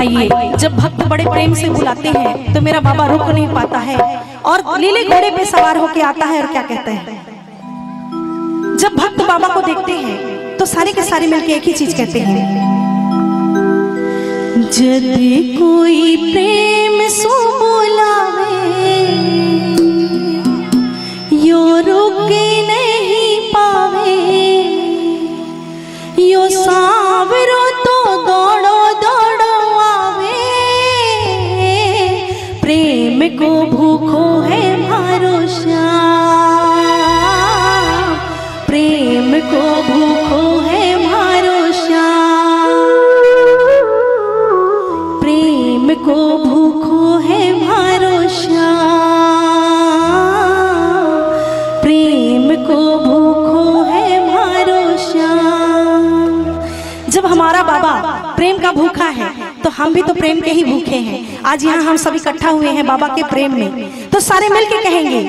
आइए, जब भक्त बड़े प्रेम से बुलाते हैं तो मेरा बाबा रुक नहीं पाता है और नीले घोड़े पे सवार होके आता है और क्या कहते हैं। जब भक्त बाबा को देखते हैं तो सारे के सारे मिलके एक ही चीज कहते हैं, यदि कोई प्रेम सो बुलावे यो रुके नहीं पावे, यो सावरो तो दौड़ो दौड़ो आवे, प्रेम को भूखो है मारो श्याम, प्रेम को भूखो है मारो श्याम, प्रेम को भूखो है मारो श्याम, प्रेम को भूखो है मारो श्याम। जब हमारा बाबा प्रेम का भूखा है तो हम भी तो प्रेम के ही भूखे हैं। आज यहाँ हम सब इकट्ठा हुए हैं बाबा के प्रेम में, तो सारे मिलके कहेंगे,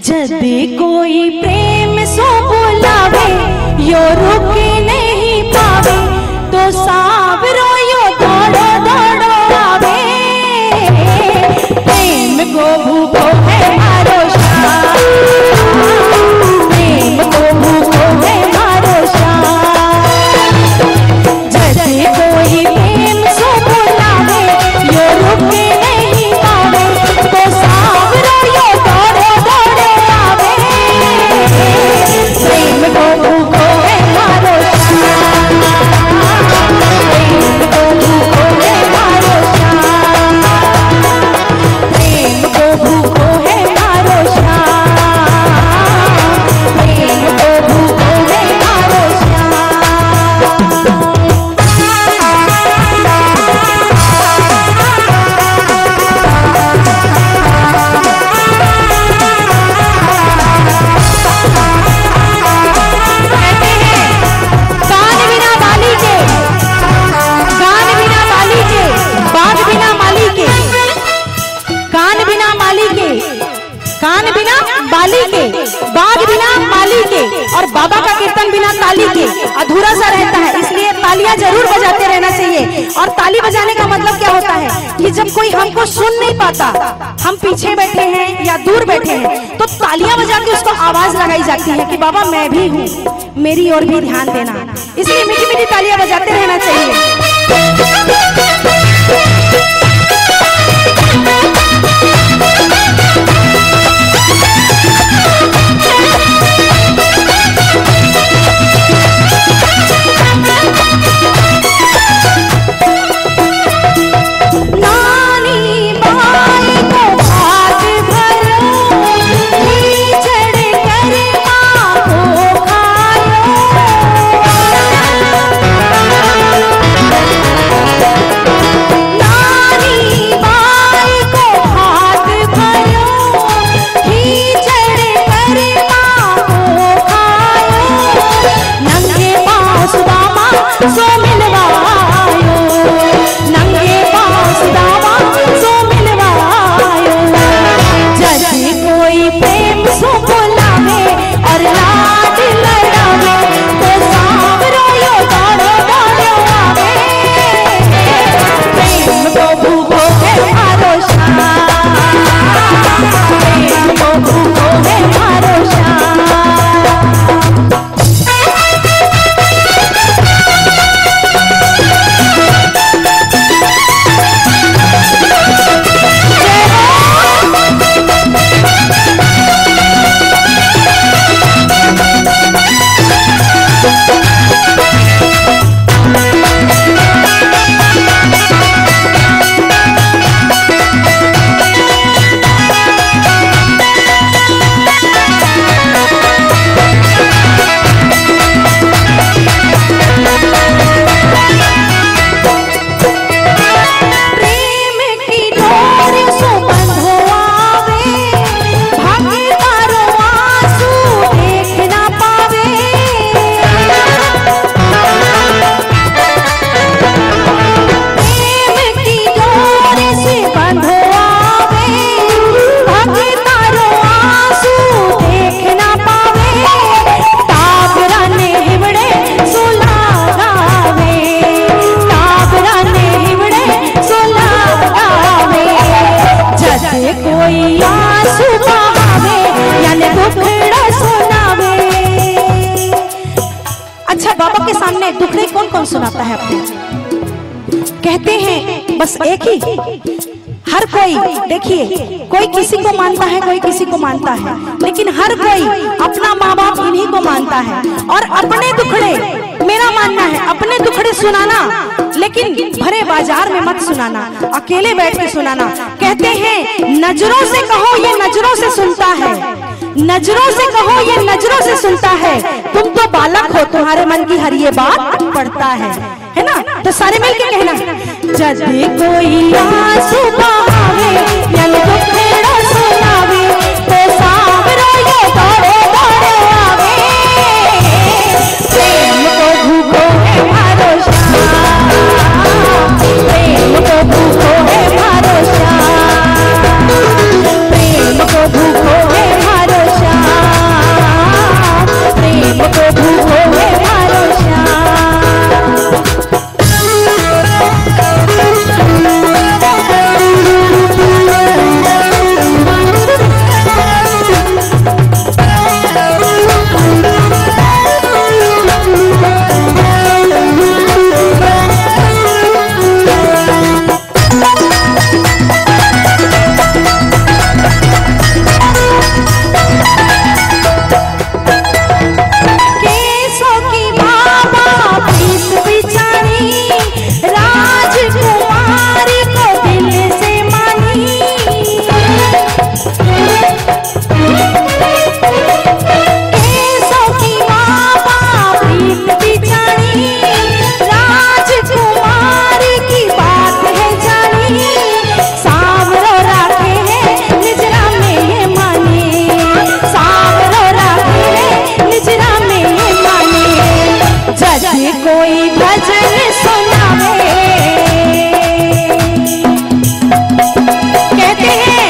यदि कोई प्रेम सो बुलावे यो रुके नहीं पावे, तो सावरो यो दौड़ो दौड़ो आवे, प्रेम को भूखो है मारो श्याम, प्रेम को भूखो है मारो श्याम। यदि कोई प्रेम सो बुलावे यो रुके नहीं पावे, तो सावरो यो दौड़ो दौड़ो आवे, प्रेम को भूखो है मारो श्याम, प्रेम को भूखो है मारो श्याम, प्रेम को भूखो है मारो श्याम, प्रेम को भूखो है मारो श्याम। कान बिना बाली के, कान बिना बाली के, बाग बिना माली के, कान बिना माली के, कान बिना बाली के, बाग बिना माली के, और बाबा का कीर्तन बिना ताली के अधूरा सा रहता है। इसलिए तालियां जरूर बजाते रहना चाहिए। और ताली बजाने का मतलब क्या होता है कि जब कोई हमको सुन नहीं पाता, हम पीछे बैठे हैं या दूर बैठे हैं, तो तालियां बजा के उसको आवाज लगाई जाती है कि बाबा मैं भी हूँ, मेरी ओर भी ध्यान देना। इसलिए मीठी मीठी तालियां बजाते रहना चाहिए। कोई आंसू बहावे यानी दुखड़ा सुनावे। अच्छा, बाबा के सामने दुखड़े कौन कौन सुनाता है अपने? कहते हैं बस एक ही, हर कोई, देखिए कोई किसी को मानता है, कोई किसी को मानता है, लेकिन हर कोई अपना माँ बाप इन्हीं को मानता है। और अपने दुखड़े, मेरा मानना है अपने दुखड़े सुनाना, लेकिन भरे बाजार में मत सुनाना, अकेले बैठ के सुनाना। कहते हैं नजरों से कहो ये नजरों से सुनता है, नजरों से कहो ये नजरों से सुनता है। तुम तो बालक हो, तुम्हारे मन की हर ये बात पढ़ता है ना? तो सारे मिलके कहना, जब कोई आंसू बहावे यानी दुखड़ा सुनावे, तो सावरो ये दौड़े दौड़े आवे। प्रेम को भूखो है भरोसा, प्रेम को भूखो है भरोसा, प्रेम को भूखो है भरोसा, प्रेम को भूखो है भरोसा। कोई भजन सुनावे, कहते हैं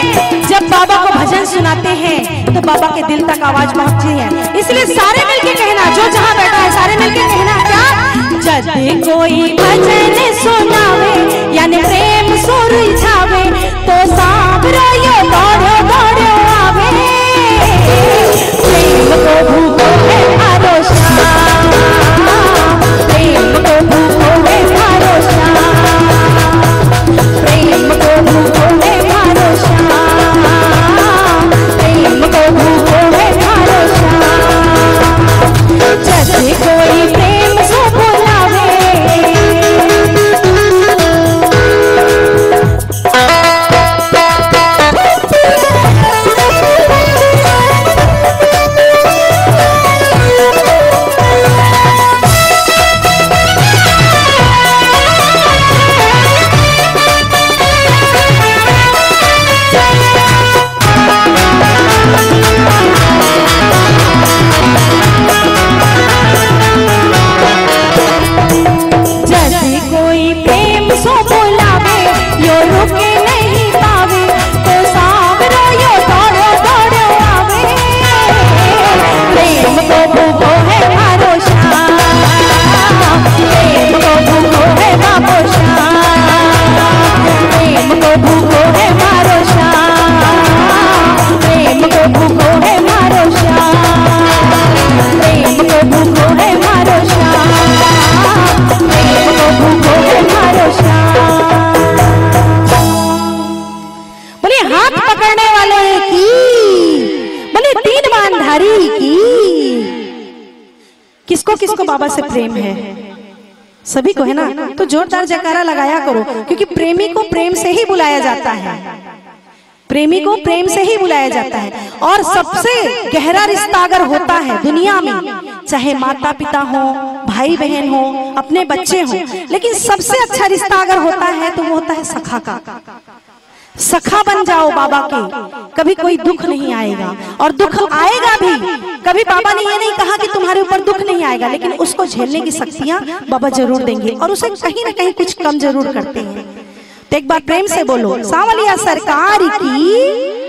जब बाबा को भजन सुनाते हैं तो बाबा के दिल तक आवाज पहुंचती है। इसलिए सारे मिलके कहना, जो जहां बैठा है सारे मिलके कहना, क्या? जब कोई भजन सुनावे यानी प्रेम सुलझावे, तो सावरो ये दौड़ो दौड़ो आवे। प्रेम को भूखो है भरोसा, प्रेम को भूखो है भरोसा, प्रेम को भूखो है भरोसा, प्रेम को भूखो है भरोसा। जैसे कोई प्रेम से बुलावे, किसको किसको बाबा से प्रेम है? सभी को है ना? तो जोरदार जयकारा लगाया करो, क्योंकि प्रेमी को प्रेम से ही बुलाया जाता है, प्रेमी को प्रेम से ही बुलाया जाता है। और सबसे गहरा रिश्ता अगर होता है दुनिया में, चाहे माता पिता हो, भाई बहन हो, अपने बच्चे हो, लेकिन सबसे अच्छा रिश्ता अगर होता है तो वो होता है सखा का। सखा बन जाओ बाबा के, कभी कोई दुख नहीं आएगा। और दुख आएगा भी, कभी बाबा ने ये नहीं कहा कि तुम्हारे ऊपर दुख नहीं आएगा, लेकिन उसको झेलने की शक्तियां बाबा जरूर देंगे, और उसे कहीं ना कहीं कुछ कम जरूर करते हैं। तो एक बार प्रेम से बोलो, सांवलिया सरकार की।